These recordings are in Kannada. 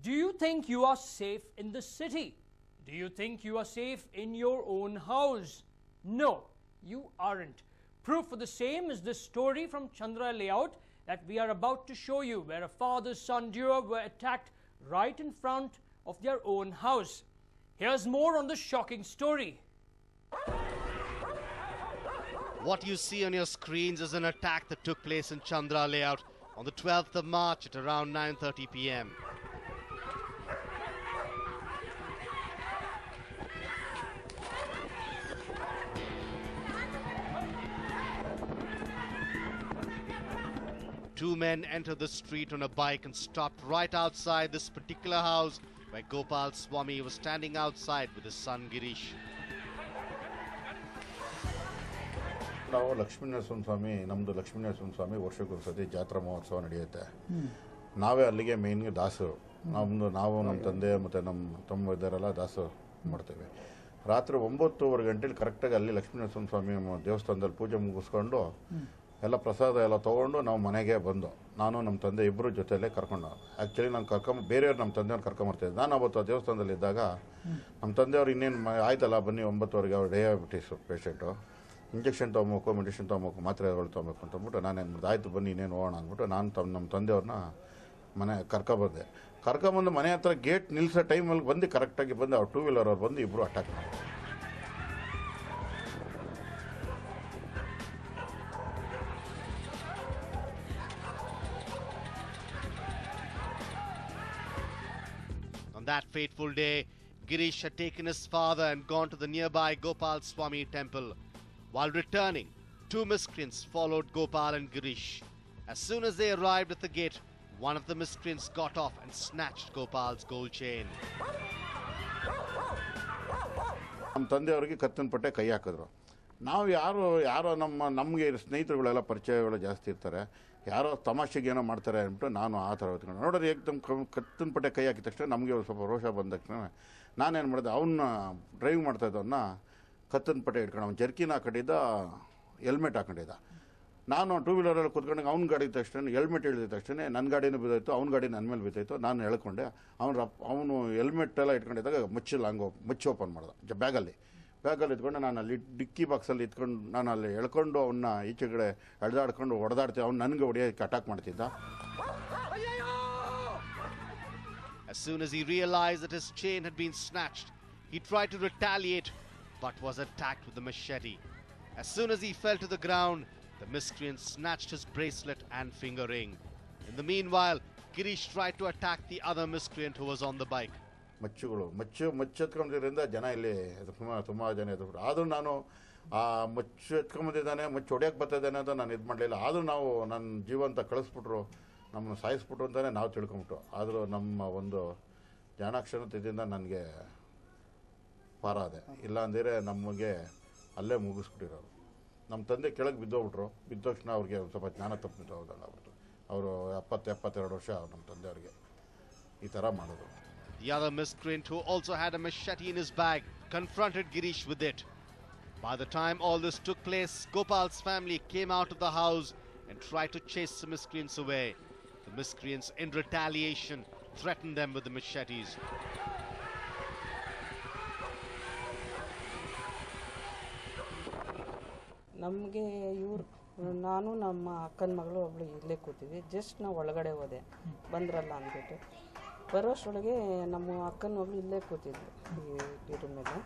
Do you think you are safe in the city? Do you think you are safe in your own house? No, you aren't. Proof for the same is this story from Chandra Layout that we are about to show you, where a father-son duo were attacked right in front of their own house. Here's more on the shocking story. What you see on your screens is an attack that took place in Chandra Layout on the 12th of March at around 9:30 p.m. Two men entered the street on a bike and stopped right outside this particular house where Gopal Swami was standing outside with his son Girish. ನಾವು ಲಕ್ಷ್ಮೀನರಸಿಂಹ ಸ್ವಾಮಿ ನಮ್ಮದು ಲಕ್ಷ್ಮೀನರಸಿಂಹ ಸ್ವಾಮಿ ವರ್ಷಕ್ಕೊಂದ್ಸತಿ ಜಾತ್ರಾ ಮಹೋತ್ಸವ ನಡೆಯುತ್ತೆ. ನಾವೇ ಅಲ್ಲಿಗೆ ಮೇನ್ಗೆ ದಾಸರು. ನಾವು ನಮ್ಮ ತಂದೆ ಮತ್ತು ನಮ್ಮ ತಮ್ಮ ಇದ್ದಾರೆಲ್ಲ ದಾಸರು ಮಾಡ್ತೇವೆ. ರಾತ್ರಿ 9:30 ಗಂಟೆಲಿ ಕರೆಕ್ಟಾಗಿ ಅಲ್ಲಿ ಲಕ್ಷ್ಮೀನರಸಿಂಹ ಸ್ವಾಮಿ ದೇವಸ್ಥಾನದಲ್ಲಿ ಪೂಜೆ ಮುಗಿಸ್ಕೊಂಡು ಎಲ್ಲ ಪ್ರಸಾದ ಎಲ್ಲ ತೊಗೊಂಡು ನಾವು ಮನೆಗೆ ಬಂದು ನಾನು ನಮ್ಮ ತಂದೆ ಇಬ್ಬರು ಜೊತೆಯಲ್ಲೇ ಕರ್ಕೊಂಡು ಆ್ಯಕ್ಚುಲಿ ನಾನು ಬೇರೆಯವ್ರು ನಮ್ಮ ತಂದೆಯವ್ರು ಕರ್ಕೊಂಬರ್ತಿದ್ದೆ. ನಾನು ಅವತ್ತು ಆ ದೇವಸ್ಥಾನದಲ್ಲಿದ್ದಾಗ ನಮ್ಮ ತಂದೆಯವ್ರು ಇನ್ನೇನು ಆಯ್ತಲ್ಲ ಬನ್ನಿ 9:00 ಅವ್ರು ಡಯಾಬಿಟಿಸ್ ಪೇಷೆಂಟು, ಇಂಜೆಕ್ಷನ್ ತೊಗೊಬೇಕು, ಮೆಡಿಸಿನ್ ತೊಗೊಬೇಕು, ಮಾತ್ರೆಗಳು ತೊಗೊಬೇಕು ಅಂತ ಅಂದ್ಬಿಟ್ಟು ನಾನೇನು ಮಾಡಿದೆ, ಆಯಿತು ಬನ್ನಿ ಇನ್ನೇನು ಹೋಗೋಣ ಅಂದ್ಬಿಟ್ಟು ನಾನು ನಮ್ಮ ತಂದೆಯವ್ರನ್ನ ಮನೆ ಕರ್ಕೊಬಂದೆ. ಕರ್ಕೊಂಬಂದು ಮನೆ ಹತ್ರ ಗೇಟ್ ನಿಲ್ಲಿಸೋ ಟೈಮಲ್ಲಿ ಬಂದು ಕರೆಕ್ಟಾಗಿ ಬಂದು ಅವ್ರು 2 ವೀಲರ್ ಅವ್ರು ಬಂದು ಇಬ್ಬರು ಅಟ್ಯಾಕ್ ಮಾಡಿದ್ರು. On that fateful day, Girish had taken his father and gone to the nearby Gopal Swami temple. While returning, two miscreants followed Gopal and Girish. As soon as they arrived at the gate, one of the miscreants got off and snatched Gopal's gold chain. ನಮ್ಮ ತಂದೆಯವರಿಗೆ ಕತ್ತಿನ ಪಟ್ಟೆ ಕೈ ಹಾಕಿದ್ರು. ನಾವು ಯಾರೋ ನಮಗೆ ಸ್ನೇಹಿತರುಗಳೆಲ್ಲ ಪರಿಚಯಗಳು ಜಾಸ್ತಿ ಇರ್ತಾರೆ, ಯಾರೋ ತಮಾಷೆಗೆ ಏನೋ ಮಾಡ್ತಾರೆ ಅಂದ್ಬಿಟ್ಟು ನಾನು ಆ ಥರ ಹೊತ್ಕೊಂಡು ನೋಡೋದು ಏಕದಮ್ ಕತ್ತಿನ ಪಟ್ಟೆ ಕೈ ಹಾಕಿದ ತಕ್ಷಣ ನಮಗೆ ಸ್ವಲ್ಪ ರೋಷ ಬಂದ ತಕ್ಷಣ ನಾನೇನು ಮಾಡಿದೆ, ಅವನ್ನ ಡ್ರೈವ್ ಮಾಡ್ತಾಯಿದ್ದವನ್ನ ಕತ್ತಿನ ಪಟ್ಟೆ ಇಟ್ಕೊಂಡು ಅವ್ನು ಜರ್ಕಿನ ಹಾಕೊಂಡಿದ್ದ, ಹೆಲ್ಮೆಟ್ ಹಾಕೊಂಡಿದ್ದ. ನಾನು 2 ವೀಲರಲ್ಲಿ ಕೂತ್ಕೊಂಡಾಗ ಅವ್ನ ಗಾಡಿ ತಕ್ಷಣ ಹೆಲ್ಮೆಟ್ ಇಳಿದ ತಕ್ಷಣ ನನ್ನ ಗಾಡಿನೂ ಬಿದ್ದಾಯಿತು, ಅವ್ನ ಗಾಡಿ ನನ್ನ ಮೇಲೆ ಬಿದ್ದಾಯಿತು. ನಾನು ಹೇಳ್ಕೊಂಡೆ, ಅವನು ಹೆಲ್ಮೆಟ್ ಎಲ್ಲ ಇಟ್ಕೊಂಡಿದ್ದಾಗ ಮುಚ್ಚಿ ಓಪನ್ ಮಾಡ್ದೆ ಬ್ಯಾಗಲ್ಲಿ ಇಟ್ಕೊಂಡು ನಾನು ಅಲ್ಲಿ ಡಿಕ್ಕಿ ಬಾಕ್ಸಲ್ಲಿ ಇಟ್ಕೊಂಡು ನಾನು ಅಲ್ಲಿ ಎಳ್ಕೊಂಡು ಅವನ್ನ ಈಚೆ ಕಡೆ ಎಳ್ದಾಡ್ಕೊಂಡು ಹೊಡೆದಾಡ್ತೀವಿ. ಅವ್ನು ನನಗೆ ಹೊಡೆಯೋಕ್ಕೆ ಅಟ್ಯಾಕ್ ಮಾಡ್ತಿದ್ದ. As soon as he realized that his chain had been snatched, he tried to retaliate but was attacked with a machete. As soon as he fell to the ground, the miscreant snatched his bracelet and finger ring. In the meanwhile, Girish tried to attack the other miscreant who was on the bike. ಮಚ್ಚು ಎತ್ಕೊಂಡಿದ್ದರಿಂದ ಜನ ಇಲ್ಲಿ ತುಂಬ ಜನ ಎದ್ಬಿಟ್ರು. ಆದರೂ ನಾನು ಆ ಮಚ್ಚು ಎತ್ಕೊಂಬಂದಿದ್ದಾನೆ, ಮಚ್ಚು ಹೊಡೆಯೋಕ್ಕೆ ಬರ್ತಾಯಿದ್ದಾನೆ ಅಂತ ನಾನು ಇದು ಮಾಡಲಿಲ್ಲ. ಆದರೂ ನಾವು ನನ್ನ ಜೀವಂತ ಕಳಿಸ್ಬಿಟ್ರು, ನಮ್ಮನ್ನು ಸಾಯಿಸ್ಬಿಟ್ರು ಅಂತಲೇ ನಾವು ತಿಳ್ಕೊಂಬಿಟ್ಟು. ಆದರೂ ನಮ್ಮ ಒಂದು ಜಾಣಾಕ್ಷರತೆಯಿಂದ ನನಗೆ ಪಾರಾದೆ. ಇಲ್ಲ ಅಂದರೆ ನಮಗೆ ಅಲ್ಲೇ ಮುಗಿಸ್ಬಿಟ್ಟಿರೋರು. ನಮ್ಮ ತಂದೆ ಕೆಳಗೆ ಬಿದ್ದೋಗ್ಬಿಟ್ರು. ಬಿದ್ದ ತಕ್ಷಣ ಅವ್ರಿಗೆ ಸ್ವಲ್ಪ ಜ್ಞಾನ ತಪ್ಪಿತ್ತು ಹೋದಾಗ್ಬಿಟ್ಟು. ಅವರು 70-72 ವರ್ಷ ನಮ್ಮ ತಂದೆಯವ್ರಿಗೆ ಈ ಥರ ಮಾಡೋದು. The other miscreant, who also had a machete in his bag, confronted Girish with it. By the time all this took place, Gopal's family came out of the house and tried to chase the miscreants away. The miscreants, in retaliation, threatened them with the machetes. ನಮಗೆ ನಾನು ನಮ್ಮ ಅಕ್ಕನ ಮಗಳು ಒಬ್ಳು ಇಲ್ಲೇ ಕೂತೀವಿ. ಜಸ್ಟ್ ನಾವು ಒಳಗಡೆ ಹೋದೆ, ಬಂದ್ರಲ್ಲ ಅಂದ್ಬಿಟ್ಟು ಬರೋಷ್ಟರೊಳಗೆ ನಮ್ಮ ಅಕ್ಕನ ಮಗಳು ಇಲ್ಲೇ ಕೂತಿದ್ಲು ಇದ್ರ ಮೇಲೆ.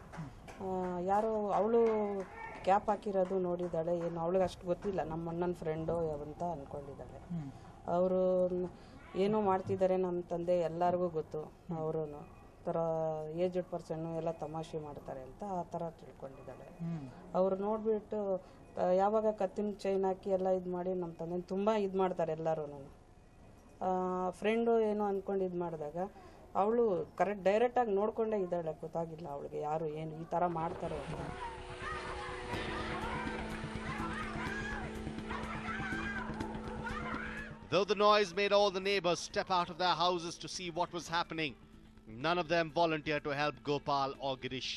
ಯಾರೋ ಅವಳು ಕ್ಯಾಪ್ ಹಾಕಿರೋದು ನೋಡಿದ್ದಾಳೆ, ಏನು ಅವಳಿಗೆ ಅಷ್ಟು ಗೊತ್ತಿಲ್ಲ, ನಮ್ಮ ಅಣ್ಣನ ಫ್ರೆಂಡು ಅಂತ ಅಂದ್ಕೊಂಡಿದ್ದಾಳೆ. ಅವರು ಏನೋ ಮಾಡ್ತಿದ್ದಾರೆ, ನಮ್ಮ ತಂದೆ ಎಲ್ಲರಿಗೂ ಗೊತ್ತು, ಅವರು ಥರ ಏಜ್ಡ್ ಪರ್ಸನ್ನು ಎಲ್ಲ ತಮಾಷೆ ಮಾಡ್ತಾರೆ ಅಂತ ಆ ಥರ ತಿಳ್ಕೊಂಡಿದ್ದಾಳೆ. ಅವರು ನೋಡಿಬಿಟ್ಟು ಯಾವಾಗ ಕತ್ತಿನ ಚೈನ್ ಹಾಕಿ ಎಲ್ಲ ಇದು ಮಾಡಿ ನಮ್ಮ ತಂದೆ ತುಂಬ ಇದು ಮಾಡ್ತಾರೆ ಎಲ್ಲರೂ. ಫ್ರೆಂಡು ಏನೋ ಅಂದ್ಕೊಂಡು ಇದು ಮಾಡಿದಾಗ ಅವಳು ಕರೆಕ್ಟ್ ಡೈರೆಕ್ಟಾಗಿ ನೋಡ್ಕೊಂಡೇ ಇದ್ದಾಳೆ, ಗೊತ್ತಾಗಿಲ್ಲ ಅವಳಿಗೆ ಯಾರು ಏನು ಈ ಥರ ಮಾಡ್ತಾರೆ ಅಂತ. Though the noise made all the neighbors step out of their houses to see what was happening, none of them volunteered to help Gopal or Girish.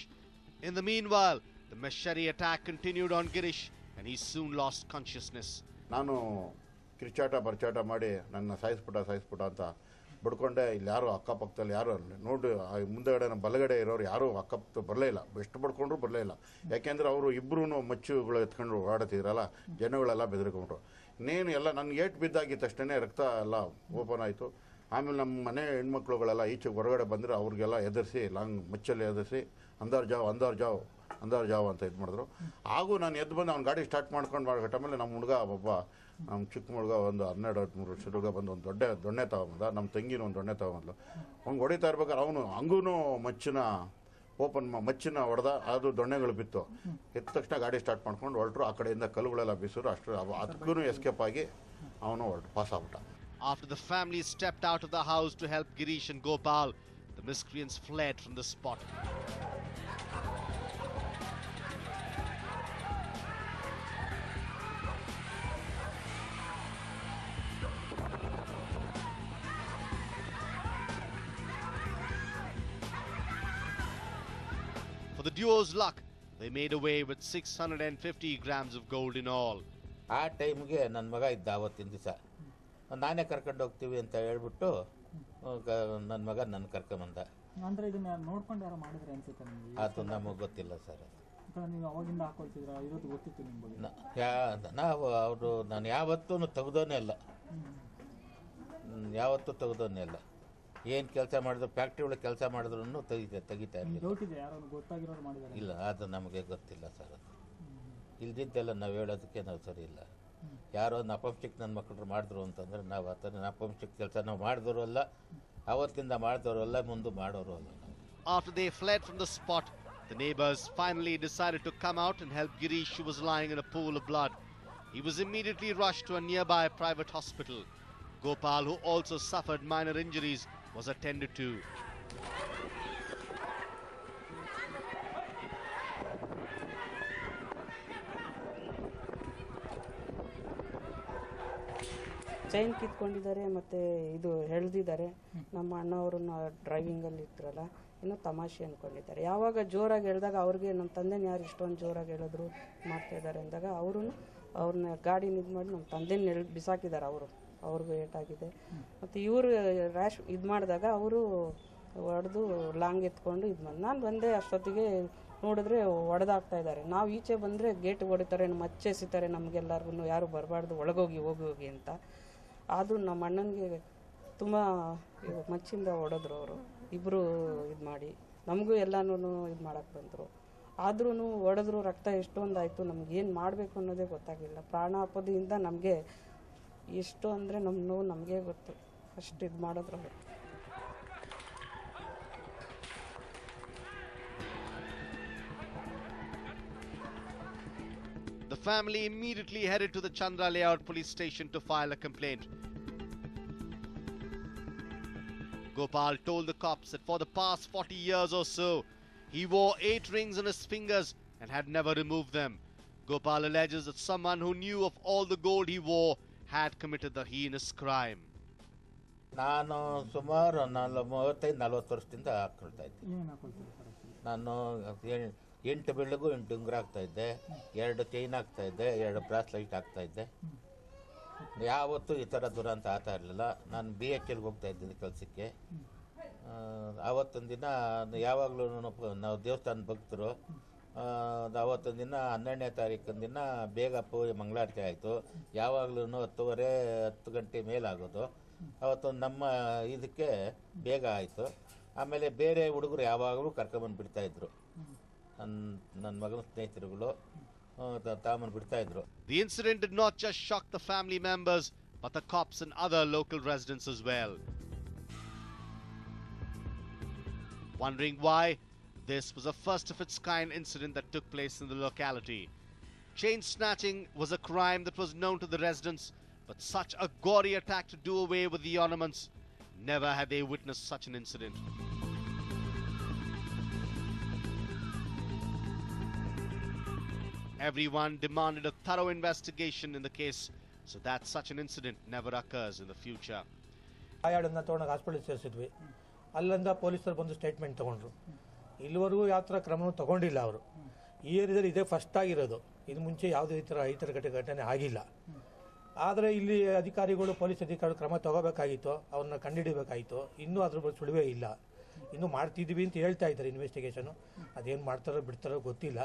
In the meanwhile, the machete attack continued on Girish and he soon lost consciousness. ನಾನು ಕಿರ್ಚಾಟ ಬರ್ಚಾಟ ಮಾಡಿ ನನ್ನ ಸಾಯಿಸ್ಬಿಟ್ಟ ಅಂತ ಬಡ್ಕೊಂಡೆ. ಇಲ್ಲಿ ಯಾರು ಅಕ್ಕಪಕ್ಕದಲ್ಲಿ ಯಾರು ನೋಡಿ ಮುಂದೆಗಡೆ ನಮ್ಮ ಬಲಗಡೆ ಇರೋರು ಯಾರೂ ಅಕ್ಕಪಕ್ಕ ಬರಲೇ ಇಲ್ಲ, ಎಷ್ಟು ಬಡ್ಕೊಂಡ್ರು ಬರಲೇ ಇಲ್ಲ. ಯಾಕೆಂದರೆ ಅವರು ಇಬ್ಬರೂ ಮಚ್ಚುಗಳು ಎತ್ಕೊಂಡು ಓಡಾಡ್ತಿದ್ರಲ್ಲ, ಜನಗಳೆಲ್ಲ ಬೆದರ್ಕೊಂಡ್ರು. ಇನ್ನೇನು ಎಲ್ಲ ನನಗೆ ಏಟು ಬಿದ್ದಾಗಿತ್ತು ಅಷ್ಟೇ, ರಕ್ತ ಎಲ್ಲ ಓಪನ್ ಆಯಿತು. ಆಮೇಲೆ ನಮ್ಮ ಮನೆ ಹೆಣ್ಮಕ್ಳುಗಳೆಲ್ಲ ಈಚೆಗೆ ಹೊರಗಡೆ ಬಂದರೆ ಅವ್ರಿಗೆಲ್ಲ ಎದುರಿಸಿ ಮಚ್ಚಲ್ಲಿ ಎದುರಿಸಿ ಅಂದಾರ್ ಜಾವ್ ಅಂತ ಇದು ಮಾಡಿದ್ರು. ಹಾಗೂ ನಾನು ಎದ್ದು ಬಂದು ಅವ್ನ ಗಾಡಿ ಸ್ಟಾರ್ಟ್ ಮಾಡ್ಕೊಂಡು ಮಾಡೋ ಮೇಲೆ ನಮ್ಮ ಹುಡುಗ ನಮ್ಮ ಚಿಕ್ಕ ಹುಡುಗ ಒಂದು 12-13 ವರ್ಷದ ಹುಡುಗ ಬಂದು ಒಂದು ದೊಣ್ಣೆ ತಗೊಂಬಂದ. ನಮ್ಮ ತಂಗಿನ ಒಂದು ದೊಣ್ಣೆ ತಗೊಂಬಂದ್ಲು. ಅವ್ನು ಹೊಡಿತಾ ಇರ್ಬೇಕಾದ್ರೆ ಅವನು ಹಂಗೂ ಮಚ್ಚಿನ ಹೊಡೆದ, ಅದು ದೊಣ್ಣೆಗಳು ಬಿತ್ತು. ಎದ್ದ ತಕ್ಷಣ ಗಾಡಿ ಸ್ಟಾರ್ಟ್ ಮಾಡ್ಕೊಂಡು ಹೊರಟರು. ಆ ಕಡೆಯಿಂದ ಕಲ್ಲುಗಳೆಲ್ಲ ಬೀಸಿದ್ರು. ಅಷ್ಟು ಅದಕ್ಕೂ ಎಸ್ಕೇಪ್ ಆಗಿ ಅವನು ಪಾಸ್ ಆಗ್ಬಿಟ್ಟ. After the family stepped out of the house to help Girish and Gopal, the miscreants fled from the spot. For the duo's luck, they made away with 650 grams of gold in all. ಆ ಟೈಮ್ಗೆ ನನ್ನ ಮಗ ಇದ್ದ ಆವತ್ತಿನ ದಿವಸ. ನಾನೇ ಕರ್ಕೊಂಡು ಹೋಗ್ತೀವಿ ಅಂತ ಹೇಳ್ಬಿಟ್ಟು ನನ್ನ ಮಗ ನನ್ನ ಕರ್ಕೊಂಬಂದ. ಅಂದರೆ ಇದನ್ನ ನೋಡ್ಕೊಂಡು ಯಾರು ಮಾಡಿದ್ರೆ ಅನ್ಸುತ್ತೆ ನಿಮಗೆ? ಅದು ನಮಗೆ ಗೊತ್ತಿಲ್ಲ ಸರ್. ನೀವು ಅವಾಗಿಂದ ಹಾಕೊಳ್ತಿದ್ರ, ಇರೋದು ಗೊತ್ತಿತ್ತು ನಿಮಗೆ? ನಾನು ಯಾವತ್ತೂ ತೆಗ್ದೋನೇ ಇಲ್ಲ, ಯಾವತ್ತೂ ತೆಗ್ದೋನೇ ಇಲ್ಲ. ಏನು ಕೆಲಸ ಮಾಡಿದ್ರು, ಫ್ಯಾಕ್ಟ್ರಿ ಒಳಗೆ ಕೆಲಸ ಮಾಡಿದ್ರು ತೆಗಿತಾ ಇರಲಿಲ್ಲ. ಇಲ್ಲ, ಅದು ನಮಗೆ ಗೊತ್ತಿಲ್ಲ ಸರ್. ಅದು ಇಲ್ದಿದ್ದೆಲ್ಲ ನಾವು ಹೇಳೋದಕ್ಕೆ ನಾವು ಸರಿ ಇಲ್ಲ. ಯಾರೋ ನಪಂಸಕ ನನ್ನ ಮಕ್ಕಳು ಮಾಡಿದ್ರು ಅಂತಂದರೆ ನಾವು ಆ ಥರ ನಪಂಸಕ ಕೆಲಸ ನಾವು ಮಾಡಿದವರು ಅಲ್ಲ, ಅವತ್ತಿಂದ ಮಾಡಿದವರು ಅಲ್ಲ, ಮುಂದೆ ಮಾಡೋರು ಅಲ್ಲ. After they fled from the spot, the neighbors finally decided to come out and help Girish, who was lying in a pool of blood. He was immediately rushed to a nearby private hospital. Gopal, who also suffered minor injuries, was attended to. Chain ಕಿತ್ಕೊಂಡಿದ್ದಾರೆ, ಮತ್ತು ಇದು ಎಳೆದಿದ್ದಾರೆ. ನಮ್ಮ ಅಣ್ಣವ್ರನ್ನ ಡ್ರೈವಿಂಗಲ್ಲಿ ಇದ್ರಲ್ಲ, ಇನ್ನೂ ತಮಾಷೆ ಅಂದ್ಕೊಂಡಿದ್ದಾರೆ. ಯಾವಾಗ ಜೋರಾಗಿ ಹೇಳಿದಾಗ ಅವ್ರಿಗೆ ನಮ್ಮ ತಂದೆನ ಯಾರು ಇಷ್ಟೊಂದು ಜೋರಾಗಿ ಹೇಳಿದ್ರು ಮಾಡ್ತಾಯಿದ್ದಾರೆ ಅಂದಾಗ ಅವ್ರನ್ನ ಗಾಡಿನ ಇದು ಮಾಡಿ ನಮ್ಮ ತಂದೆನ ಬಿಸಾಕಿದ್ದಾರೆ. ಅವ್ರಿಗೂ ಏಟಾಗಿದೆ. ಮತ್ತು ಇವರು ರ್ಯಾಶ್ ಇದು ಮಾಡಿದಾಗ ಅವರು ಹೊಡೆದು ಲಾಂಗ್ ಎತ್ಕೊಂಡು ಇದು ಮಾಡಿ ನಾನು ಬಂದೆ. ಅಷ್ಟೊತ್ತಿಗೆ ನೋಡಿದ್ರೆ ಹೊಡೆದಾಗ್ತಾ ಇದ್ದಾರೆ. ನಾವು ಈಚೆ ಬಂದರೆ ಗೇಟ್ ಹೊಡಿತಾರೆ, ಮಚ್ಚೆಸಿತಾರೆ ನಮಗೆಲ್ಲರಿಗೂ, ಯಾರು ಬರಬಾರ್ದು, ಹೋಗಿ ಅಂತ. ಅದು ನಮ್ಮ ಅಣ್ಣನಿಗೆ ತುಂಬ ಮಚ್ಚಿಂದ ಹೊಡೆದ್ರು ಅವರು ಇಬ್ಬರು ಇದು ಮಾಡಿ. ನಮಗೂ ಎಲ್ಲನೂ ಇದು ಮಾಡೋಕ್ಕೆ ಬಂದರು. ಆದ್ರೂ ಹೊಡೆದ್ರು, ರಕ್ತ ಎಷ್ಟೊಂದಾಯಿತು. ನಮಗೇನು ಮಾಡಬೇಕು ಅನ್ನೋದೇ ಗೊತ್ತಾಗಲಿಲ್ಲ. ಪ್ರಾಣಾಪದಿಯಿಂದ ನಮಗೆ ಎಷ್ಟು ಅಂದರೆ ನಮ್ಮ ನೋವು ನಮಗೆ ಗೊತ್ತು. ಅಷ್ಟು ಇದು ಮಾಡಿದ್ರು ಅವರು. The family immediately headed to the Chandra Layout police station to file a complaint. Gopal told the cops that for the past 40 years or so, he wore 8 rings on his fingers and had never removed them. Gopal alleges that someone who knew of all the gold he wore had committed the heinous crime. ನಾನು ಸುಮಾರು 35-40 ವರ್ಷದಿಂದ ಹಾಕ್ಕೊಳ್ತಾ ಇದ್ದೆ. ನಾನು 8 ಬೆಳ್ಳಿಗೂ 8 ಉಂಗುರ ಹಾಕ್ತಾಯಿದ್ದೆ, 2 ಚೈನ್ ಹಾಕ್ತಾಯಿದ್ದೆ, 2 ಬ್ರಾಸ್ಲೈಟ್ ಹಾಕ್ತಾಯಿದ್ದೆ. ಯಾವತ್ತೂ ಈ ಥರ ದುರಂತ ಆಗ್ತಾ ಇರಲಿಲ್ಲ. ನಾನು BHLಗೆ ಹೋಗ್ತಾ ಇದ್ದಿದ್ದೆ ಕೆಲಸಕ್ಕೆ. ಆವತ್ತೊಂದು ದಿನ ಯಾವಾಗಲೂ ನಾವು ದೇವಸ್ಥಾನ ಭಕ್ತರು. ಆವತ್ತೊಂದು ದಿನ 12ನೇ ತಾರೀಕಿನ ದಿನ ಬೇಗ ಮಂಗಳಾರತಿ ಆಯಿತು. ಯಾವಾಗಲೂ 10:30 ಗಂಟೆ ಮೇಲಾಗೋದು. ಅವತ್ತೊಂದು ನಮ್ಮ ಇದಕ್ಕೆ ಬೇಗ ಆಯಿತು. ಆಮೇಲೆ ಬೇರೆ ಹುಡುಗರು ಯಾವಾಗಲೂ ಕರ್ಕೊಂಬಂದು ಬಿಡ್ತಾಯಿದ್ರು. ನನ್ನ ಮಗನ ಸ್ನೇಹಿತರುಗಳು Thaman ಬಿಡ್ತಾಯಿದ್ರು. The incident did not just shock the family members, but the cops and other local residents as well. Wondering why, this was a first of its kind incident that took place in the locality. Chain snatching was a crime that was known to the residents, but such a gory attack to do away with the ornaments, never had they witnessed such an incident. Everyone demanded a thorough investigation in the case so that such an incident never occurs in the future. ಗಾಯಾಳನ್ನ ತೊಗೊಂಡಾಗ ಹಾಸ್ಪಿಟಲ್ ಸೇರಿಸಿದ್ವಿ. ಅಲ್ಲಿಂದ ಪೊಲೀಸರು ಬಂದು ಸ್ಟೇಟ್ಮೆಂಟ್ ತೊಗೊಂಡ್ರು. ಇಲ್ಲಿವರೆಗೂ ಯಾವ ಥರ ಕ್ರಮವೂ ತೊಗೊಂಡಿಲ್ಲ ಅವರು. ಈ ಏರಿಯಾದಲ್ಲಿ ಇದೇ ಫಸ್ಟ್ ಆಗಿರೋದು. ಇದು ಮುಂಚೆ ಯಾವುದೇ ಈ ಥರ ಘಟನೆ ಆಗಿಲ್ಲ. ಆದರೆ ಇಲ್ಲಿ ಅಧಿಕಾರಿಗಳು ಪೊಲೀಸ್ ಅಧಿಕಾರಿಗಳು ಕ್ರಮ ತಗೋಬೇಕಾಗಿತ್ತು, ಅವ್ರನ್ನ ಕಂಡುಹಿಡಿಬೇಕಾಗಿತ್ತು. ಇನ್ನೂ ಅದ್ರ ಬಗ್ಗೆ ಸುಳಿವೇ ಇಲ್ಲ. ಇನ್ನೂ ಮಾಡ್ತಿದ್ದೀವಿ ಅಂತ ಹೇಳ್ತಾ ಇದ್ದಾರೆ ಇನ್ವೆಸ್ಟಿಗೇಷನು. ಅದೇನು ಮಾಡ್ತಾರೋ ಬಿಡ್ತಾರೋ ಗೊತ್ತಿಲ್ಲ.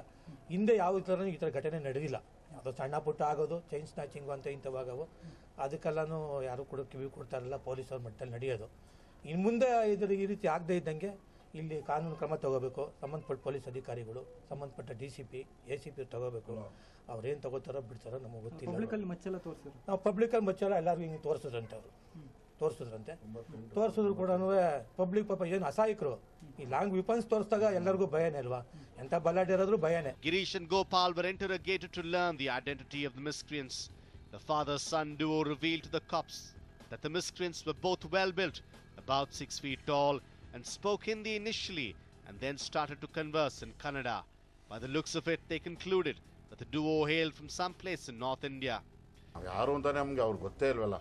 ಹಿಂದೆ ಯಾವ ಥರ ಈ ಥರ ಘಟನೆ ನಡೆದಿಲ್ಲ. ಯಾವುದೋ ಸಣ್ಣ ಪುಟ್ಟ ಆಗೋದು, ಚೈನ್ ಸ್ನ್ಯಾಚಿಂಗು ಅಂತ ಇಂಥವಾಗವು, ಅದಕ್ಕೆಲ್ಲನೂ ಯಾರು ಕೂಡ ಕಿವಿ ಕೊಡ್ತಾರಲ್ಲ, ಪೊಲೀಸವ್ರ ಮಟ್ಟದಲ್ಲಿ ನಡೆಯೋದು. ಇನ್ನು ಮುಂದೆ ಈ ರೀತಿ ಆಗದೇ ಇದ್ದಂಗೆ ಇಲ್ಲಿ ಕಾನೂನು ಕ್ರಮ ತಗೋಬೇಕು. ಸಂಬಂಧಪಟ್ಟ ಪೊಲೀಸ್ ಅಧಿಕಾರಿಗಳು, ಸಂಬಂಧಪಟ್ಟ DCP, ACP ತಗೋಬೇಕು. ಅವ್ರೇನು ತಗೋತಾರೋ ಬಿಡ್ತಾರೋ ನಮಗೆ ಗೊತ್ತಿಲ್ಲ. ಪಬ್ಲಿಕಲ್ಲಿ ಮಚ್ಚೆಲ್ಲ ತೋರಿಸಿದ್ರು. ನಾವು ಪಬ್ಲಿಕಲ್ಲಿ ಮಚ್ಚೆಲ್ಲ ಎಲ್ಲರಿಗೂ ಹಿಂಗೆ ತೋರಿಸಿದ್ರಂತೆ. ಅವರು ತೋರಿಸಿದ್ರು ಕೂಡ ಪಬ್ಲಿಕ್ ಪಾಪ ಏನು ಅಸಹಾಯಕರು. ಈ ಲಾಂಗ್ ವಿಪನ್ಸ್ ತೋರಿಸಿದಾಗ ಎಲ್ಲರಿಗೂ ಭಯನೇ ಅಲ್ವಾ, ಎಂಥ ಬಲಾಢ್ಯ ಇರೋದ್ರೂ ಭಯನೇ. Girish and Gopal were interrogated to learn the identity of the miscreants. The father-son duo revealed to the cops that the miscreants were both well-built, about 6 feet tall, and spoke Hindi initially and then started to converse in Kannada. By the looks of it, they concluded that the duo hailed from some place in North India. ಯಾರು ಅಂತ ನಮಗೆ ಅವ್ರು ಗೊತ್ತೇ ಇಲ್ವಲ್ಲ,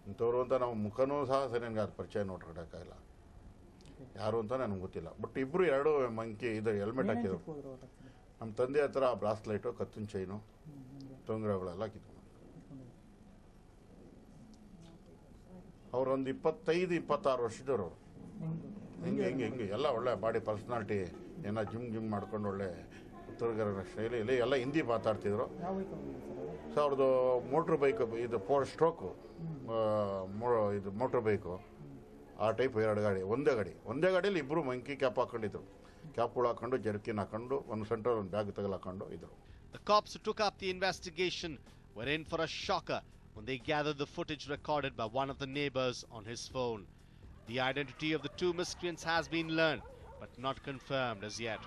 ಇಂಥವ್ರು ಅಂತ ನಾವು ಮುಖನೂ ಸಹ ಸರಿ ನನಗೆ ಅದು ಪರಿಚಯ ನೋಡ್ಕೊಡೋಕ್ಕಾಗಿಲ್ಲ. ಯಾರು ಅಂತ ನನಗೆ ಗೊತ್ತಿಲ್ಲ. ಬಟ್ ಇಬ್ಬರು ಎರಡು ಮಂಕಿ ಇದು ಹೆಲ್ಮೆಟ್ ಹಾಕಿದ್ರು. ನಮ್ಮ ತಂದೆ ಹತ್ರ ಬ್ರಾಸ್ಲೈಟು, ಕತ್ತಿನ ಚೈನು, ತೊಂಗರಗಳೆಲ್ಲ ಕಿತ್ಕೊಂಡು. ಅವರೊಂದು 25-26 ವರ್ಷದವರು. ಹಿಂಗೆ ಎಲ್ಲ ಒಳ್ಳೆ ಬಾಡಿ ಪರ್ಸ್ನಾಲಿಟಿ, ಏನೋ ಜಿಮ್ ಮಾಡ್ಕೊಂಡು ಒಳ್ಳೆ ಉತ್ತರಗರ ಶೈಲಿಯಲ್ಲಿ ಎಲ್ಲ ಹಿಂದಿ ಮಾತಾಡ್ತಿದ್ರು. ಸೊ ಅವ್ರದ್ದು ಮೋಟ್ರ್ ಬೈಕ್, ಇದು 4 ಸ್ಟ್ರೋಕು ಇದು ಮೋಟ್ರ್ ಬೈಕು, ಆ ಟೈಪ್ 2 ಗಾಡಿ, ಒಂದೇ ಗಾಡಿಯಲ್ಲಿ ಇಬ್ಬರು ಮಂಕಿ ಕ್ಯಾಪ್ ಹಾಕೊಂಡಿದ್ರು. ಕ್ಯಾಪ್ಗಳು ಹಾಕೊಂಡು, ಜರ್ಕಿನ್ ಹಾಕೊಂಡು, ಒಂದು ಸೆಂಟ್ರಲ್ ಒಂದು ಬ್ಯಾಗ್ ತಗಲಾಕೊಂಡು ಇದ್ರು. The cops who took up the investigation were in for a shocker when they gathered the footage recorded by one of the neighbors on his phone. The identity of the two miscreants has been learned, but not confirmed as yet.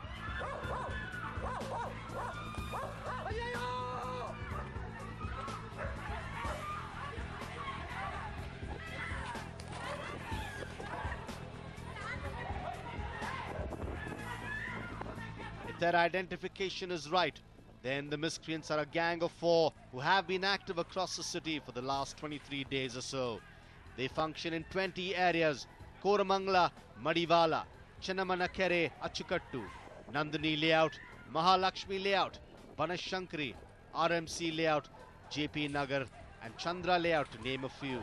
If their identification is right, then the miscreants are a gang of 4 who have been active across the city for the last 23 days or so. They function in 20 areas: Koramangala, Madiwala, Chenamanakere, Achukattu, Nandini Layout, Mahalakshmi Layout, Banashankari, RMC Layout, JP Nagar and Chandra Layout, to name a few.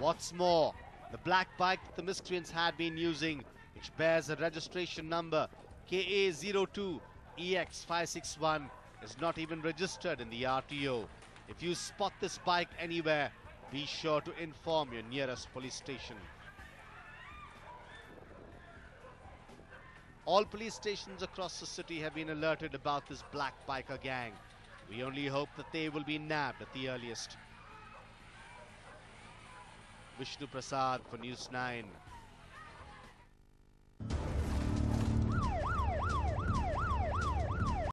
What's more, the black bike the miscreants had been using, which bears a registration number KA02EX561, is not even registered in the RTO. If you spot this bike anywhere, be sure to inform your nearest police station. All police stations across the city have been alerted about this black biker gang. We only hope that they will be nabbed at the earliest. Vishnu Prasad for News 9.